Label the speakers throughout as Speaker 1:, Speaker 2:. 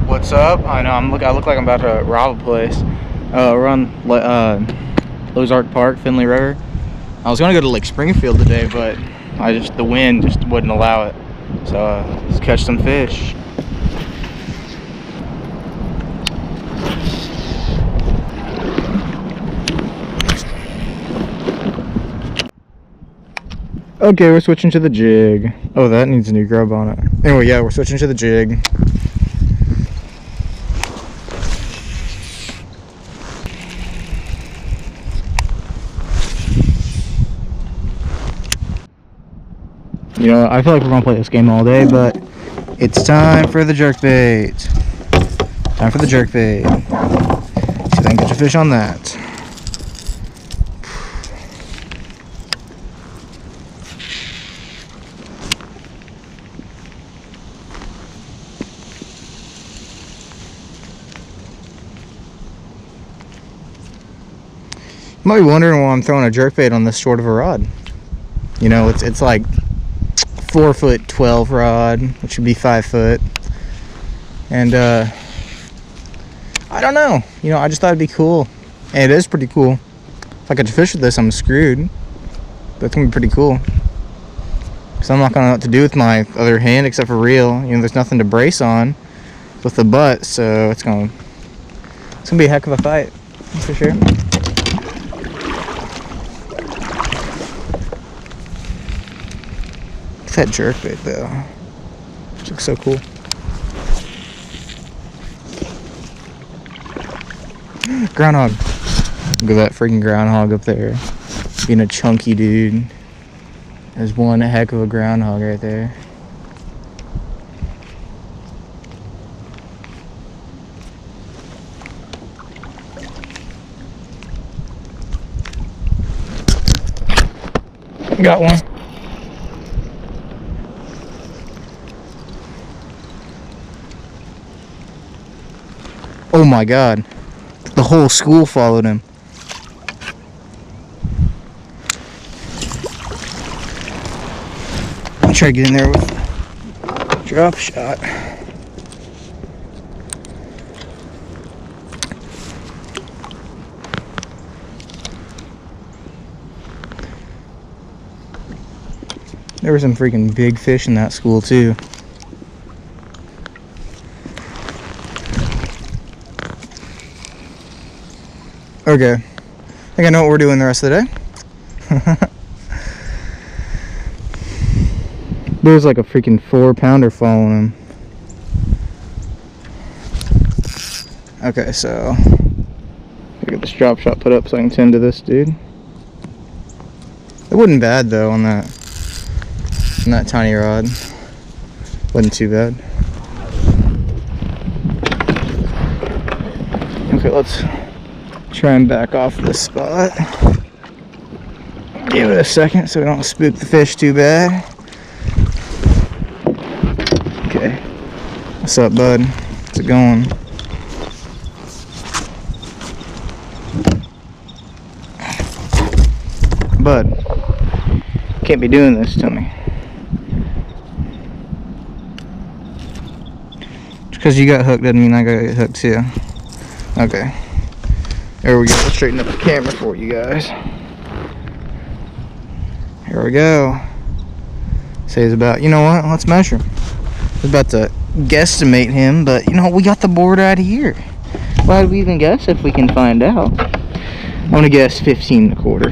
Speaker 1: What's up? I know I look like I'm about to rob a place. We're on Ozark Park, Finley River. I was gonna go to Lake Springfield today, but the wind just wouldn't allow it. So let's catch some fish. Okay, we're switching to the jig. Oh, that needs a new grub on it. Anyway, yeah, we're switching to the jig. You know, I feel like we're gonna play this game all day, but it's time for the jerkbait. Time for the jerkbait. See if I can catch a fish on that. You might be wondering why I'm throwing a jerkbait on this short of a rod. You know, it's like 4 foot 12 rod, which would be 5 foot. And I don't know. You know, I just thought it'd be cool. And it is pretty cool. If I catch a fish with this, I'm screwed. But it's gonna be pretty cool. Because I'm not gonna know what to do with my other hand except for reel. You know, there's nothing to brace on with the butt, so it's gonna be a heck of a fight, for sure. Look at that jerkbait though. It looks so cool. Groundhog. Look at that freaking groundhog up there. Being a chunky dude. There's one heck of a groundhog right there. Got one. Oh my god. The whole school followed him. I'll try to get in there with a drop shot. There were some freaking big fish in that school too. Okay, I think I know what we're doing the rest of the day. There's like a freaking 4-pounder following him. Okay, so I get this drop shot put up so I can tend to this dude. It wasn't bad though on that tiny rod. Wasn't too bad. Okay, let's try and back off this spot. Give it a second so we don't spook the fish too bad. Okay. What's up, bud? How's it going? Bud, can't be doing this to me. Just because you got hooked doesn't mean I gotta get hooked too. Okay. There we go. Let's straighten up the camera for you guys. Here we go. Says about, you know what? Let's measure him. I was about to guesstimate him, but you know, we got the board out of here. Why would we even guess if we can find out? I'm gonna guess 15 1/4.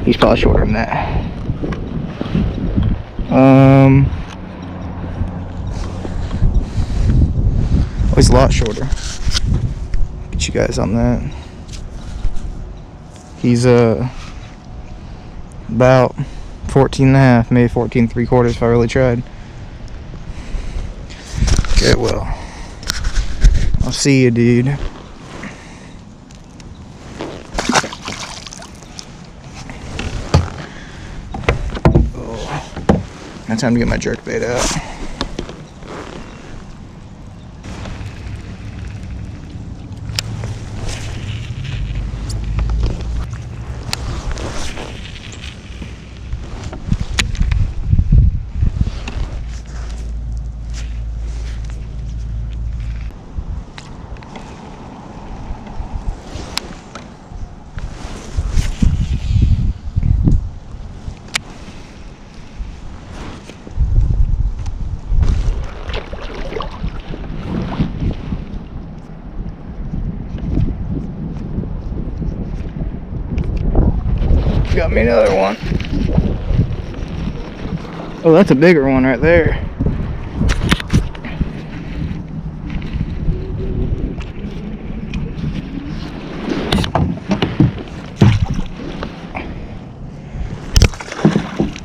Speaker 1: He's probably shorter than that. Oh, he's a lot shorter. Get you guys on that. He's about 14 1/2, maybe 14 3/4 if I really tried. Okay, well, I'll see you, dude. Oh, now time to get my jerkbait out. got me another one. Oh, that's a bigger one right there.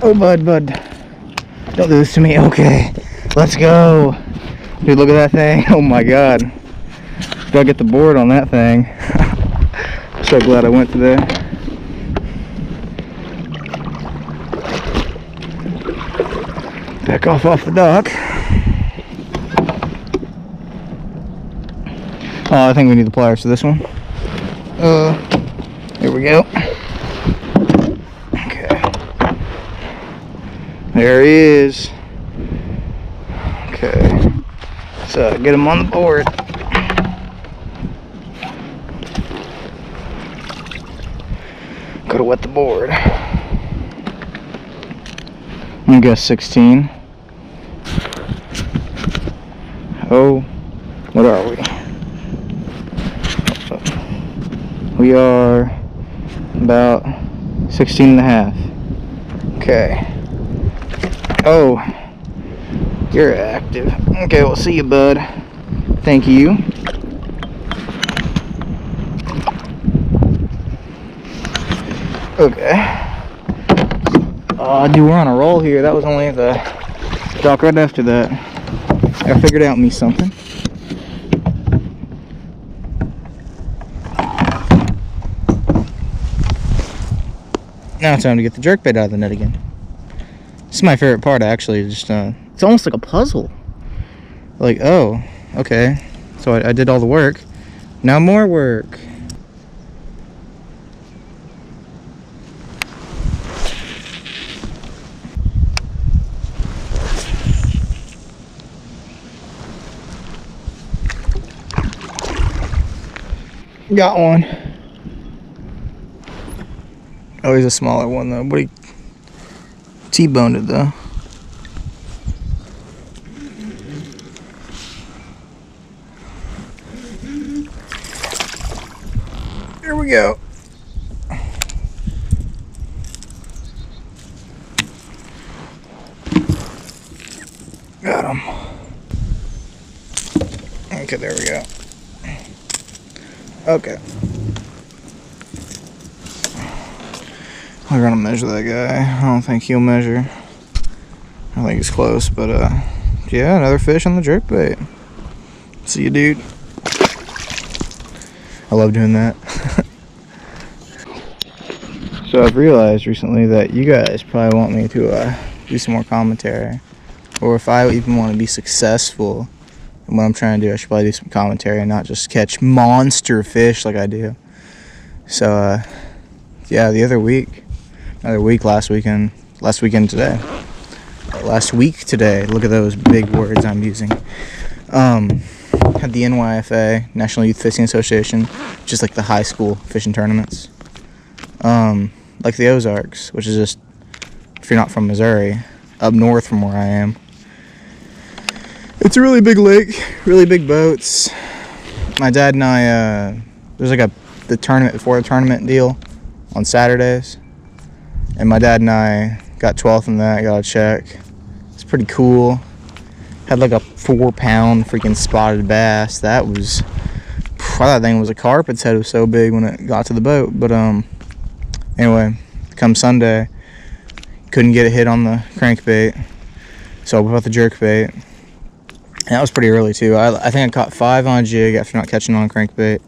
Speaker 1: Oh, bud. Don't do this to me. Okay, let's go. Dude, look at that thing. Oh my god. Gotta get the board on that thing. So glad I went today. Back off the dock. Oh, I think we need the pliers for this one. Here we go. Okay. There he is. Okay. So get him on the board. Gotta wet the board. I'm gonna guess 16. Oh, what are we? We are about 16 and a half. Okay. Oh, you're active. Okay, we'll see you, bud. Thank you. Okay. Dude, we're on a roll here. That was only the dock right after that. I figured out me something. Now it's time to get the jerkbait out of the net again. This is my favorite part, actually. Just it's almost like a puzzle. Like, oh, okay. So I did all the work. Now more work. Got one. Oh, he's a smaller one though, but he T-boned it though. Here we go. Got him. Okay, there we go. Okay. We're gonna measure that guy. I don't think he'll measure. I think he's close, but yeah, another fish on the jerkbait. See you, dude. I love doing that. So I've realized recently that you guys probably want me to do some more commentary, or if I even want to be successful in what I'm trying to do, I should probably do some commentary and not just catch monster fish like I do. So yeah, another week last week today, look at those big words I'm using. Had the NYFA, National Youth Fishing Association, which is like the high school fishing tournaments, like the Ozarks, which is just, if you're not from Missouri, up north from where I am. It's a really big lake, really big boats. My dad and I, there's like the tournament before the tournament deal on Saturdays, and my dad and I got 12th in that, got a check. It's pretty cool. Had like a 4-pound freaking spotted bass. That was, I thought that thing was a carpet's head. It was so big when it got to the boat. But anyway, come Sunday, couldn't get a hit on the crankbait, so I whipped out the jerkbait. And that was pretty early too. I think I caught 5 on a jig after not catching on crankbait,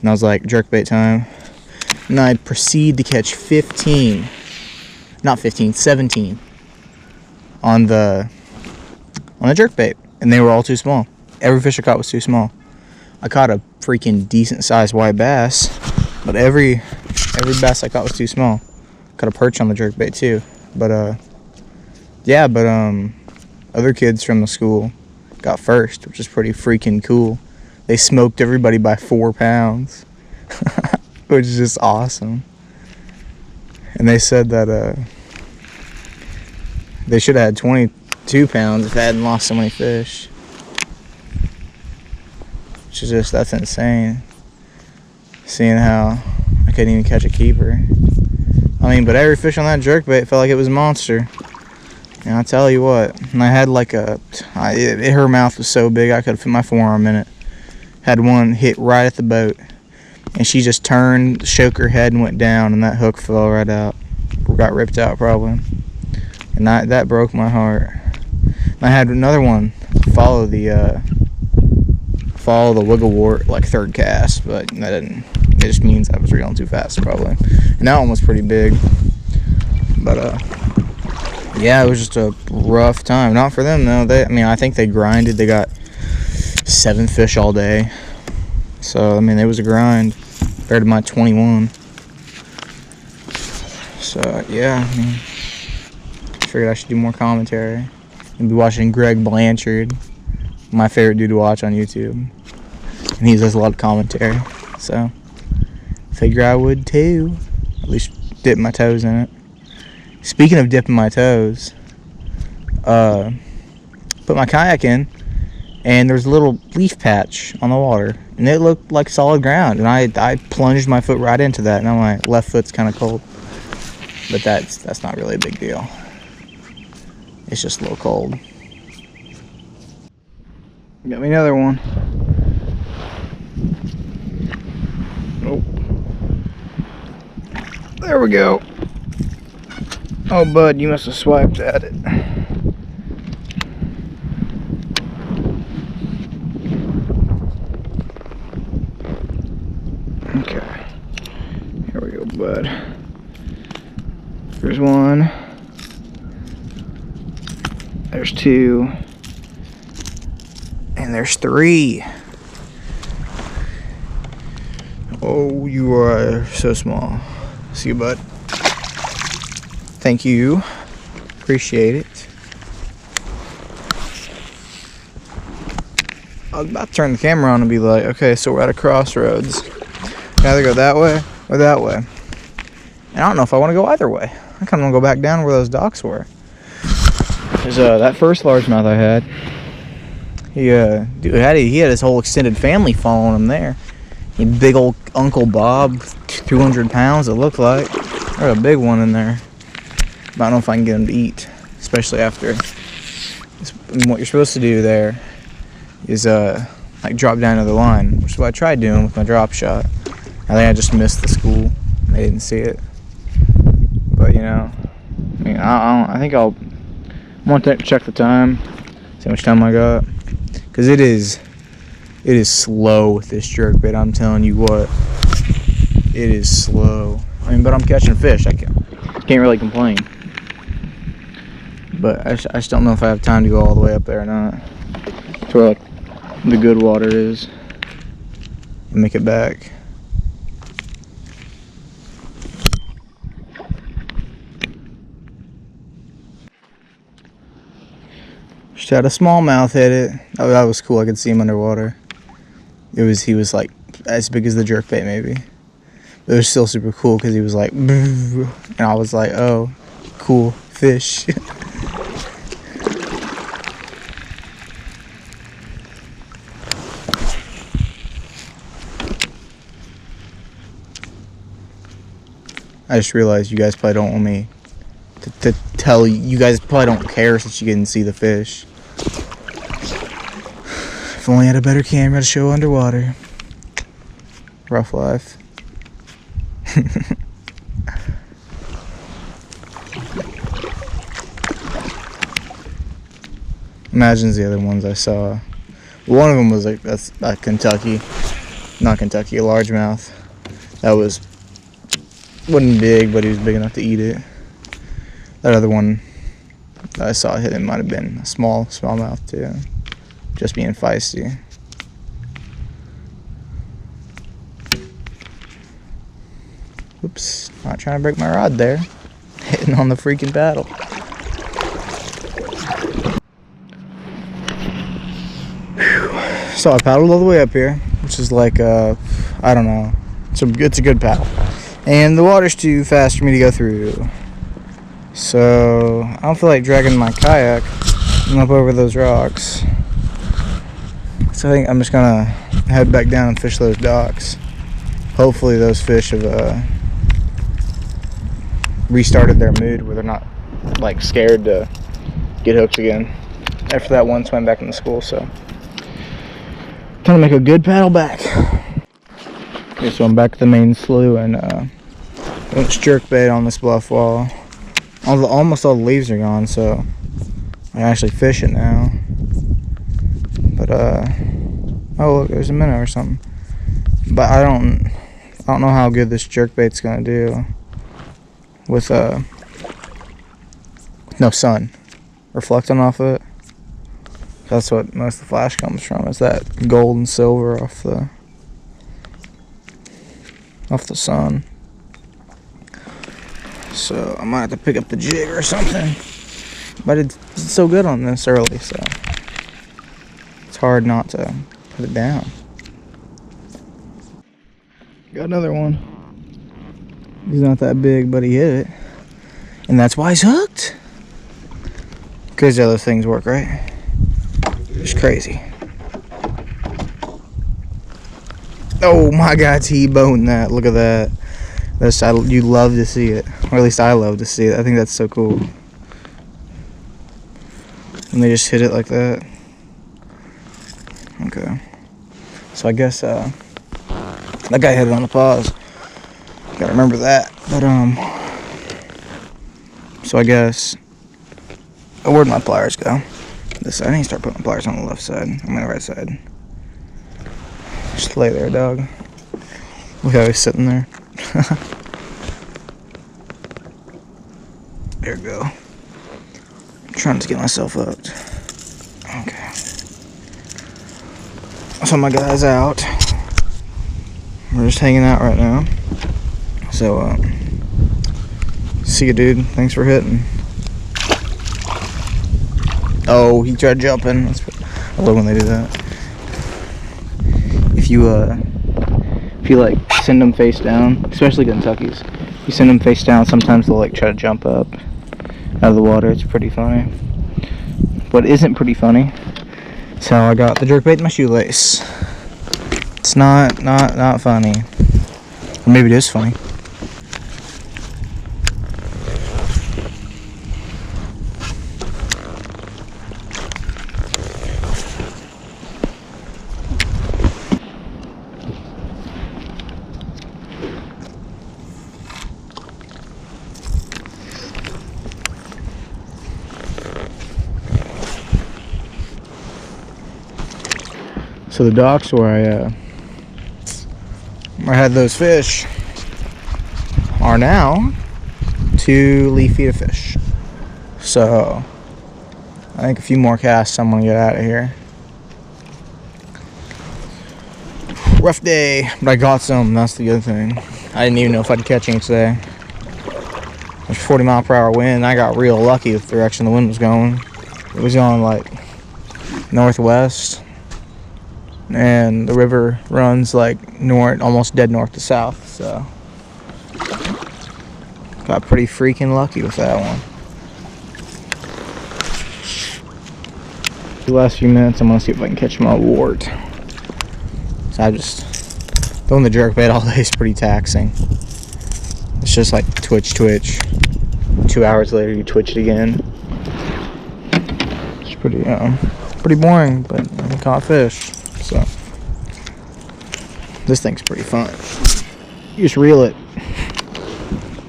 Speaker 1: and I was like, jerkbait time. And I proceed to catch 17 on the jerkbait, and they were all too small. Every fish I caught was too small. I caught a freaking decent sized white bass, but every bass I caught was too small. Caught a perch on the jerkbait too. But yeah, but other kids from the school got first, which is pretty freaking cool. They smoked everybody by 4 pounds, which is just awesome. And they said that they should have had 22 pounds if I hadn't lost so many fish. Which is just, that's insane. Seeing how I couldn't even catch a keeper. I mean, but every fish on that jerkbait felt like it was a monster. And I tell you what, and I had like her mouth was so big I could have fit my forearm in it. Had one hit right at the boat, and she just turned, shook her head, and went down, and that hook fell right out. Got ripped out probably, and that broke my heart. And I had another one follow the wiggle wart like third cast, but that didn't. It just means I was reeling too fast probably. And that one was pretty big, but yeah, it was just a rough time. Not for them though. I think they grinded. They got 7 fish all day, so I mean it was a grind compared to my 21. So yeah, I mean, I figured I should do more commentary and be watching Greg Blanchard, my favorite dude to watch on YouTube, and he does a lot of commentary. So figure I would too, at least dip my toes in it. Speaking of dipping my toes, put my kayak in, and there's a little leaf patch on the water, and it looked like solid ground, and I plunged my foot right into that, and now my left foot's kind of cold, but that's not really a big deal. It's just a little cold. Got me another one. Oh, there we go. Oh, bud, you must have swiped at it. Okay. Here we go, bud. There's one. There's 2. And there's 3. Oh, you are so small. See you, bud. Thank you. Appreciate it. I was about to turn the camera on and be like, okay, so we're at a crossroads. Can either go that way or that way. And I don't know if I want to go either way. I kind of want to go back down where those docks were. There's that first largemouth I had. He had his whole extended family following him there. Big old Uncle Bob, 200 pounds it looked like. There's a big one in there. I don't know if I can get him to eat, especially after. What you're supposed to do there is like drop down to the line, which is what I tried doing with my drop shot. I think I just missed the school. They didn't see it. But you know, I mean, I think I'm gonna check the time, see how much time I got, because it is slow with this jerkbait. I'm telling you what, it is slow. I mean, but I'm catching fish. I can't really complain. But I just don't know if I have time to go all the way up there or not, to where like the good water is, and make it back. Just had a smallmouth hit it. Oh, that was cool. I could see him underwater. He was like as big as the jerkbait maybe. But it was still super cool because he was like, and I was like, oh, cool fish. I just realized you guys probably don't want me to tell you. You guys probably don't care since you didn't see the fish. If only I had a better camera to show underwater. Rough life. Imagine the other ones I saw. One of them was like, that's a Kentucky, not Kentucky, a largemouth. That wasn't big, but he was big enough to eat it. That other one that I saw hit it might have been a smallmouth too, just being feisty. Oops, not trying to break my rod there. Hitting on the freaking paddle. Whew. So I paddled all the way up here, which is like, I don't know. It's a good paddle. And the water's too fast for me to go through. So I don't feel like dragging my kayak up over those rocks. So I think I'm just gonna head back down and fish those docks. Hopefully those fish have restarted their mood where they're not like scared to get hooked again after that one swim back in the school. So trying to make a good paddle back. Okay, so I'm back at the main slough, and it's jerk bait on this bluff wall. Almost all the leaves are gone, so I can actually fish it now. But oh look, there's a minnow or something. But I don't know how good this jerk bait's gonna do with no sun reflecting off of it. That's what most of the flash comes from, is that gold and silver off the sun. So I might have to pick up the jig or something. But it's so good on this early, so it's hard not to put it down. Got another one. He's not that big, but he hit it. And that's why he's hooked. Because the other things work, right? It's crazy. Oh my God, T-boned that. Look at that. You love to see it. Or at least I love to see it. I think that's so cool. And they just hit it like that. Okay. So I guess that guy hit it on the pause. Gotta remember that. But so I guess, where'd my pliers go? This side. I need to start putting pliers on the left side. I'm on the right side. Just lay there, dog. Look how he's sitting there. There we go. I'm trying to get myself hooked. Okay. So my guy's out. We're just hanging out right now. So, see you, dude. Thanks for hitting. Oh, he tried jumping. I love when they do that. If you like send them face down, especially Kentuckies, if you send them face down, sometimes they'll like try to jump up out of the water. It's pretty funny. What isn't pretty funny is how I got the jerkbait in my shoelace. It's not funny. Or maybe it is funny. So the docks where I had those fish are now 2 leaf feet of fish. So I think a few more casts, I'm gonna get out of here. Rough day, but I got some. That's the good thing. I didn't even know if I'd catch any today. There's 40-mile-per-hour wind. I got real lucky with the direction the wind was going. It was going like northwest. And the river runs like north, almost dead north to south, so got pretty freaking lucky with that one. The last few minutes, I'm gonna see if I can catch my wart. So I just throwing the jerkbait all day is pretty taxing. It's just like twitch. 2 hours later, you twitch it again. It's pretty boring, but I caught fish. So this thing's pretty fun. You just reel it.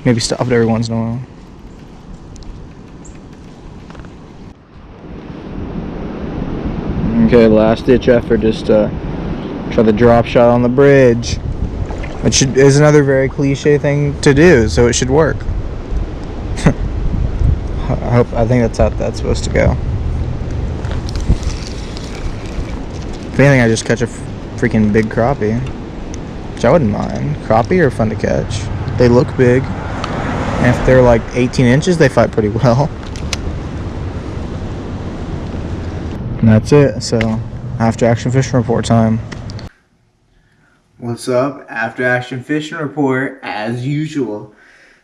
Speaker 1: Maybe stop it every once in a while. Okay, last ditch effort, just try the drop shot on the bridge. Which is another very cliche thing to do, so it should work. I think that's how that's supposed to go. If anything, I just catch a freaking big crappie, which I wouldn't mind. Crappie are fun to catch. They look big, and if they're like 18 inches, they fight pretty well. And that's it. So, after action fishing report time. What's up? After action fishing report, as usual.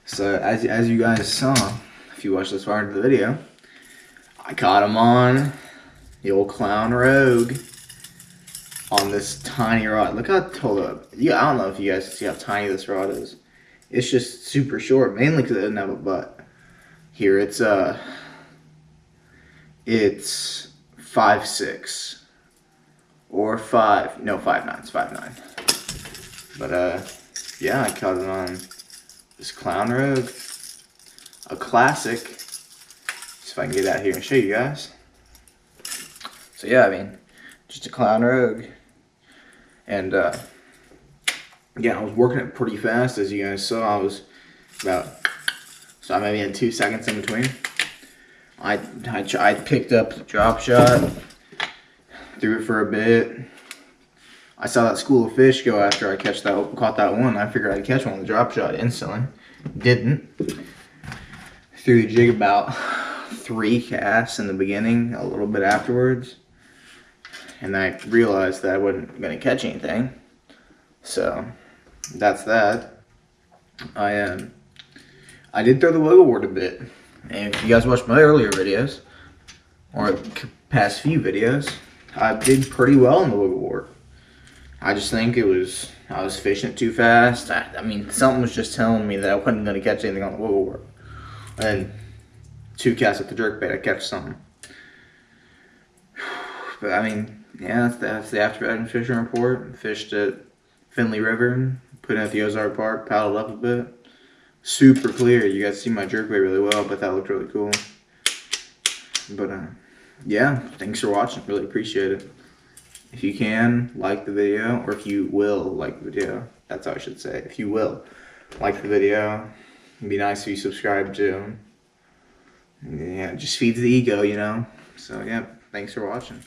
Speaker 1: So, as you guys saw, if you watched this far into the video, I caught him on the old Clown Rogue. On this tiny rod. Look how, hold up. Yeah, I don't know if you guys can see how tiny this rod is. It's just super short, mainly because it doesn't have a butt. Here it's 5'6" or 5'9", it's 5'9". But yeah, I caught it on this Clown Rogue, a classic. See if I can get out here and show you guys. So yeah, I mean, just a Clown Rogue, and yeah, I was working it pretty fast, as you guys saw. I was so I maybe had 2 seconds in between. I picked up the drop shot, threw it for a bit. I saw that school of fish go after I caught that one. I figured I'd catch one with a drop shot instantly. Didn't. Threw the jig about 3 casts in the beginning, a little bit afterwards. And I realized that I wasn't going to catch anything. So, that's that. I did throw the wiggle wart a bit. And if you guys watched my earlier videos, or past few videos, I did pretty well in the wiggle wart. I just think I was fishing it too fast. I mean, something was just telling me that I wasn't going to catch anything on the wiggle wart. And 2 casts with the jerkbait, I catch something. But I mean, yeah, that's the after action fishing report. Fished at Finley River, put in at the Ozark Park, paddled up a bit. Super clear. You guys see my jerkbait really well, but that looked really cool. But yeah, thanks for watching. Really appreciate it. If you can, like the video, or if you will like the video, that's how I should say. If you will like the video, it'd be nice if you subscribe too. Yeah, it just feeds the ego, you know. So yeah, thanks for watching.